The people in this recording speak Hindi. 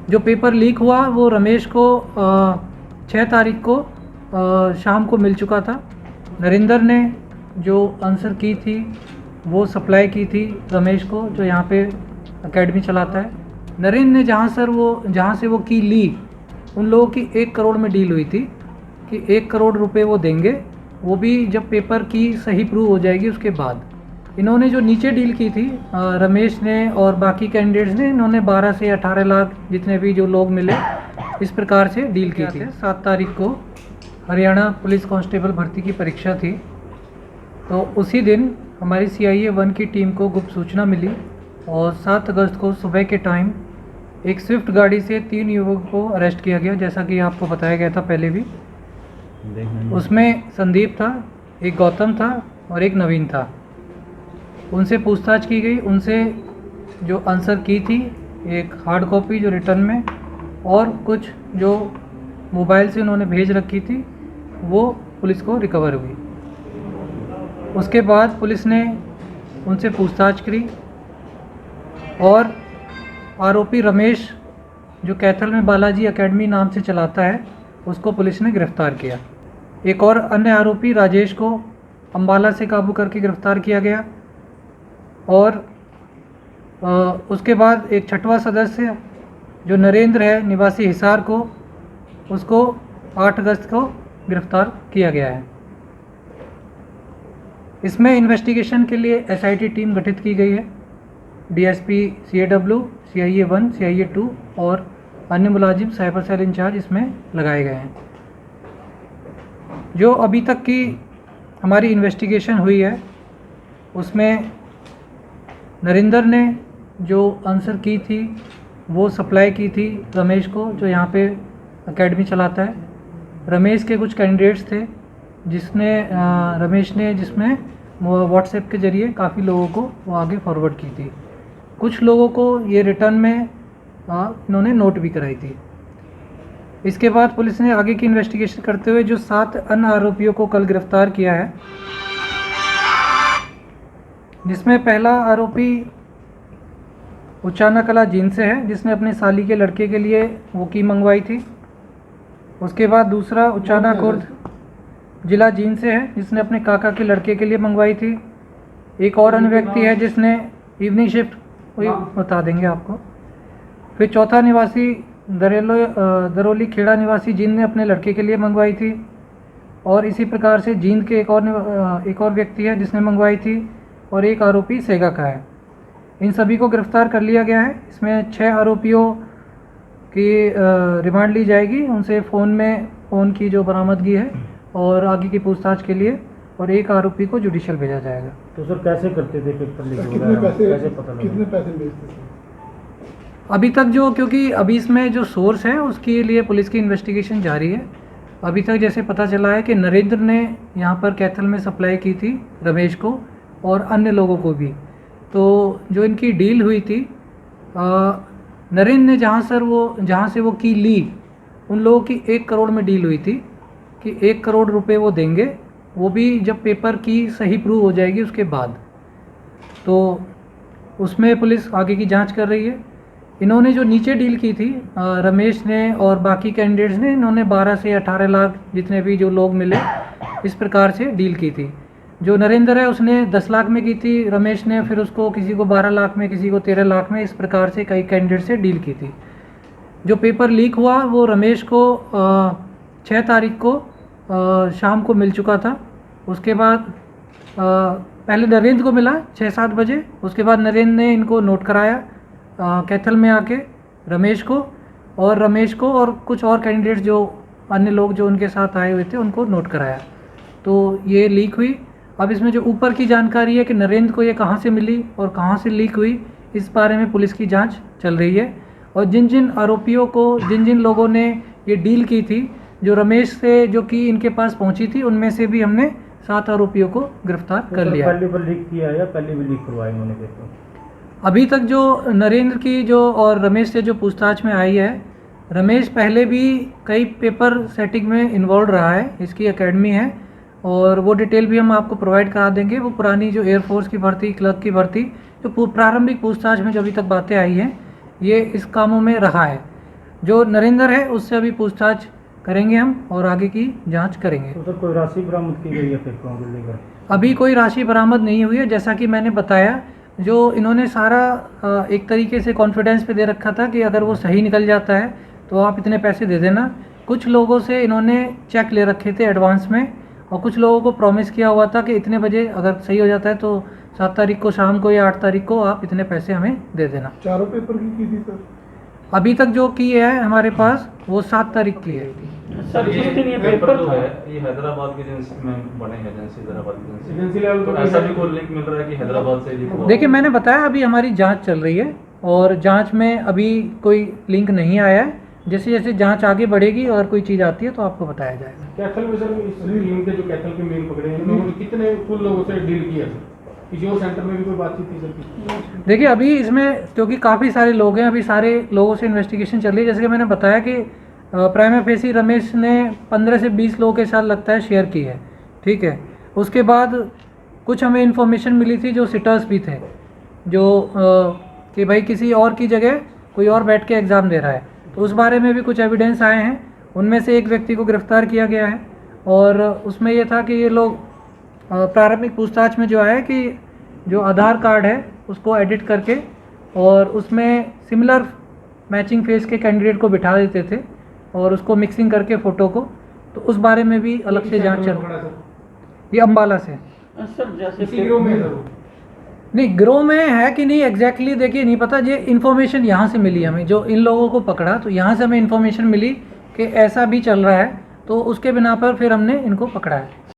जो पेपर लीक हुआ वो रमेश को 6 तारीख को शाम को मिल चुका था। नरेंद्र ने जो आंसर की थी वो सप्लाई की थी रमेश को, जो यहाँ पे एकेडमी चलाता है। नरेंद्र ने जहाँ से वो की ली, उन लोगों की 1 करोड़ में डील हुई थी कि 1 करोड़ रुपए वो देंगे, वो भी जब पेपर की सही प्रूव हो जाएगी उसके बाद। इन्होंने जो नीचे डील की थी रमेश ने और बाकी कैंडिडेट्स ने, इन्होंने 12 से 18 लाख जितने भी जो लोग मिले इस प्रकार से डील की थी। 7 तारीख को हरियाणा पुलिस कांस्टेबल भर्ती की परीक्षा थी, तो उसी दिन हमारी CIA 1 की टीम को गुप्त सूचना मिली और 7 अगस्त को सुबह के टाइम एक स्विफ्ट गाड़ी से 3 युवकों को अरेस्ट किया गया, जैसा कि आपको बताया गया था पहले भी। उसमें संदीप था, एक गौतम था और एक नवीन था। उनसे पूछताछ की गई, उनसे जो आंसर की थी एक हार्ड कॉपी जो रिटर्न में, और कुछ जो मोबाइल से उन्होंने भेज रखी थी वो पुलिस को रिकवर हुई। उसके बाद पुलिस ने उनसे पूछताछ करी और आरोपी रमेश जो कैथल में बालाजी एकेडमी नाम से चलाता है उसको पुलिस ने गिरफ्तार किया। एक और अन्य आरोपी राजेश को अम्बाला से काबू करके गिरफ्तार किया गया और उसके बाद एक 6वां सदस्य जो नरेंद्र है निवासी हिसार को, उसको 8 अगस्त को गिरफ्तार किया गया है। इसमें इन्वेस्टिगेशन के लिए SIT टीम गठित की गई है। DSP CAW, CIA 1, CIA 2 और अन्य मुलाजिम साइबर सेल इंचार्ज इसमें लगाए गए हैं। जो अभी तक की हमारी इन्वेस्टिगेशन हुई है उसमें नरेंद्र ने जो आंसर की थी वो सप्लाई की थी रमेश को, जो यहाँ पे एकेडमी चलाता है। रमेश के कुछ कैंडिडेट्स थे रमेश ने जिसमें व्हाट्सएप के ज़रिए काफ़ी लोगों को वो आगे फॉरवर्ड की थी। कुछ लोगों को ये रिटर्न में इन्होंने नोट भी कराई थी। इसके बाद पुलिस ने आगे की इन्वेस्टिगेशन करते हुए जो 7 अन्य आरोपियों को कल गिरफ्तार किया है, जिसमें पहला आरोपी उचाना कला जींद से है, जिसने अपने साली के लड़के के लिए वो की मंगवाई थी। उसके बाद दूसरा उचाना खुर्द जिला जींद से है, जिसने अपने काका के लड़के के लिए मंगवाई थी। एक और अन्य व्यक्ति है जिसने इवनिंग शिफ्ट, वही बता देंगे आपको। फिर चौथा निवासी दरोली खेड़ा निवासी जींद ने अपने लड़के के लिए मंगवाई थी और इसी प्रकार से जींद के एक और व्यक्ति है जिसने मंगवाई थी और एक आरोपी सेगा का है। इन सभी को गिरफ्तार कर लिया गया है। इसमें 6 आरोपियों की रिमांड ली जाएगी, उनसे फ़ोन की जो बरामदगी है और आगे की पूछताछ के लिए, और एक आरोपी को जुडिशियल भेजा जाएगा। तो सर कैसे करते थे पेपर लीक? कितने पैसे भेजते थे अभी तक क्योंकि अभी इसमें जो सोर्स है उसके लिए पुलिस की इन्वेस्टिगेशन जारी है। अभी तक जैसे पता चला है कि नरेंद्र ने यहाँ पर कैथल में सप्लाई की थी रमेश को और अन्य लोगों को भी। तो जो इनकी डील हुई थी, नरेंद्र ने जहाँ से वो की ली, उन लोगों की 1 करोड़ में डील हुई थी कि 1 करोड़ रुपए वो देंगे, वो भी जब पेपर की सही प्रूव हो जाएगी उसके बाद। तो उसमें पुलिस आगे की जांच कर रही है। इन्होंने जो नीचे डील की थी रमेश ने और बाकी कैंडिडेट्स ने, इन्होंने 12 से 18 लाख जितने भी जो लोग मिले इस प्रकार से डील की थी। जो नरेंद्र है उसने 10 लाख में की थी, रमेश ने फिर उसको किसी को 12 लाख में, किसी को 13 लाख में, इस प्रकार से कई कैंडिडेट से डील की थी। जो पेपर लीक हुआ वो रमेश को 6 तारीख को शाम को मिल चुका था। उसके बाद पहले नरेंद्र को मिला 6-7 बजे, उसके बाद नरेंद्र ने इनको नोट कराया कैथल में आके रमेश को और कुछ और कैंडिडेट्स जो अन्य लोग जो उनके साथ आए हुए थे उनको नोट कराया। तो ये लीक हुई। अब इसमें जो ऊपर की जानकारी है कि नरेंद्र को ये कहाँ से मिली और कहाँ से लीक हुई, इस बारे में पुलिस की जांच चल रही है। और जिन जिन आरोपियों को, जिन लोगों ने ये डील की थी, जो रमेश से जो कि इनके पास पहुंची थी, उनमें से भी हमने 7 आरोपियों को गिरफ्तार कर लिया। पहले पर लीक किया या पहले भी लीक करवाए उन्होंने पेपर? अभी तक जो नरेंद्र की और रमेश से जो पूछताछ में आई है, रमेश पहले भी कई पेपर सेटिंग में इन्वॉल्व रहा है, इसकी एकेडमी है और वो डिटेल भी हम आपको प्रोवाइड करा देंगे। वो पुरानी जो एयरफोर्स की भर्ती, क्लर्क की भर्ती, जो प्रारंभिक पूछताछ में जो अभी तक बातें आई हैं, ये इस कामों में रहा है। जो नरेंद्र है उससे अभी पूछताछ करेंगे हम और आगे की जांच करेंगे। तो सर कोई राशि बरामद की गई है पेपरों को लेकर? अभी कोई राशि बरामद नहीं हुई है। जैसा कि मैंने बताया, जो इन्होंने सारा एक तरीके से कॉन्फिडेंस पे दे रखा था कि अगर वो सही निकल जाता है तो आप इतने पैसे दे देना। कुछ लोगों से इन्होंने चेक ले रखे थे एडवांस में और कुछ लोगों को प्रॉमिस किया हुआ था कि इतने बजे अगर सही हो जाता है तो 7 तारीख को शाम को या 8 तारीख को आप इतने पैसे हमें दे देना। चारों पेपर की थी सर? अभी तक जो की है हमारे पास वो 7 तारीख की है। सर ये पेपर जो है ये हैदराबाद की एजेंसी में बने हैं, एजेंसी हैदराबाद की एजेंसी लेवल तो पर ऐसा भी कोई लिंक मिल रहा है कि हैदराबाद से लीक हुआ? देखिए, मैंने बताया अभी हमारी जांच चल रही है और जांच में अभी कोई लिंक नहीं आया है। जैसे जैसे जांच आगे बढ़ेगी और कोई चीज़ आती है तो आपको बताया जाएगा। कैथल में सर इस टीम के जो कैथल के मेन पकड़े हैं, इन लोगों ने कितने कुल लोगों से डील किया सर? किसी और सेंटर में भी कोई बातचीत थी सर? देखिए, अभी इसमें क्योंकि काफ़ी सारे लोग हैं, अभी सारे लोगों से इन्वेस्टिगेशन चल रही है। जैसे कि मैंने बताया कि प्राइमा फेसी रमेश ने 15 से 20 लोगों के साथ लगता है शेयर की है, ठीक है। उसके बाद कुछ हमें इन्फॉर्मेशन मिली थी जो सिटर्स भी थे, जो कि भाई किसी और की जगह कोई और बैठ के एग्ज़ाम दे रहा है, तो उस बारे में भी कुछ एविडेंस आए हैं। उनमें से एक व्यक्ति को गिरफ्तार किया गया है और उसमें ये था कि ये लोग प्रारंभिक पूछताछ में जो है कि जो आधार कार्ड है उसको एडिट करके और उसमें सिमिलर मैचिंग फेस के कैंडिडेट को बिठा देते थे और उसको मिक्सिंग करके फ़ोटो को, तो उस बारे में भी अलग से जांच चल रही है। ये अम्बाला से सर जैसे इसी गिरोह में है सर वो? नहीं, गिरोह में है कि नहीं एग्जैक्टली देखिए नहीं पता। ये इन्फॉर्मेशन यहाँ से मिली हमें, जो इन लोगों को पकड़ा तो यहाँ से हमें इन्फॉर्मेशन मिली कि ऐसा भी चल रहा है, तो उसके बिना पर फिर हमने इनको पकड़ा है।